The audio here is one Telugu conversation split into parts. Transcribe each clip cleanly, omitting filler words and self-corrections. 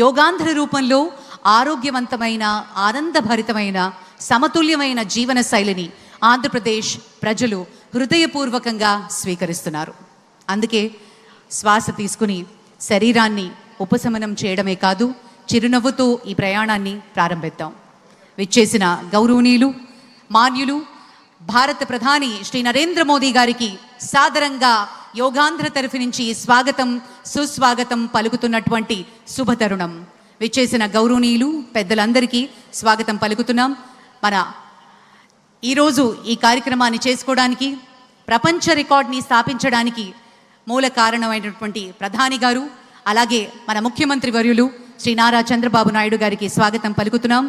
యోగాంధ్ర రూపంలో ఆరోగ్యవంతమైన, ఆనందభరితమైన, సమతుల్యమైన జీవన శైలిని ఆంధ్రప్రదేశ్ ప్రజలు హృదయపూర్వకంగా స్వీకరిస్తున్నారు. అందుకే శ్వాస తీసుకుని శరీరాన్ని ఉపశమనం చేయడమే కాదు, చిరునవ్వుతో ఈ ప్రయాణాన్ని ప్రారంభిద్దాం. విచ్చేసిన గౌరవనీయులు, మాన్యులు, భారత ప్రధాని శ్రీ నరేంద్ర మోదీ గారికి సాదరంగా యోగాంధ్ర తరఫు నుంచి స్వాగతం, సుస్వాగతం పలుకుతున్నటువంటి శుభతరుణం. విచ్చేసిన గౌరవనీయులు, పెద్దలందరికీ స్వాగతం పలుకుతున్నాం. మన ఈరోజు ఈ కార్యక్రమాన్ని చేసుకోవడానికి, ప్రపంచ రికార్డ్ని స్థాపించడానికి మూల కారణమైనటువంటి ప్రధాని గారు, అలాగే మన ముఖ్యమంత్రి వర్యులు శ్రీ నారా చంద్రబాబు నాయుడు గారికి స్వాగతం పలుకుతున్నాం.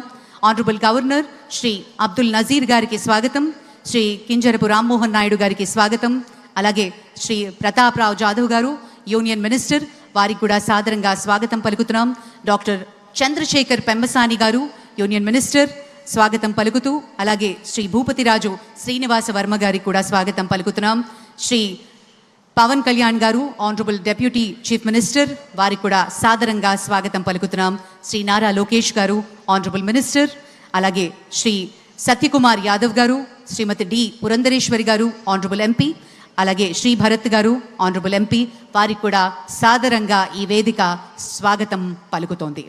ఆనరబుల్ గవర్నర్ శ్రీ అబ్దుల్ నజీర్ గారికి స్వాగతం, శ్రీ కింజరపు రామ్మోహన్ నాయుడు గారికి స్వాగతం, అలాగే శ్రీ ప్రతాప్ రావు జాదవ్ గారు యూనియన్ మినిస్టర్, వారికి కూడా సాదరంగా స్వాగతం పలుకుతున్నాం. డాక్టర్ చంద్రశేఖర్ పెమ్మసాని గారు యూనియన్ మినిస్టర్ స్వాగతం పలుకుతూ, అలాగే శ్రీ భూపతిరాజు శ్రీనివాస వర్మ గారికి కూడా స్వాగతం పలుకుతున్నాం. శ్రీ పవన్ కళ్యాణ్ గారు ఆనరబుల్ డెప్యూటీ చీఫ్ మినిస్టర్, వారికి కూడా సాదరంగా స్వాగతం పలుకుతున్నాం. శ్రీ నారా లోకేష్ గారు ఆనరబుల్ మినిస్టర్, అలాగే శ్రీ సత్యకుమార్ యాదవ్ గారు, శ్రీమతి డి పురంధరేశ్వరి గారు ఆనరబుల్ ఎంపీ, అలాగే శ్రీ భరత్ గారు ఆనరబుల్ ఎంపీ, వారికి కూడా సాదరంగా ఈ వేదిక స్వాగతం పలుకుతోంది.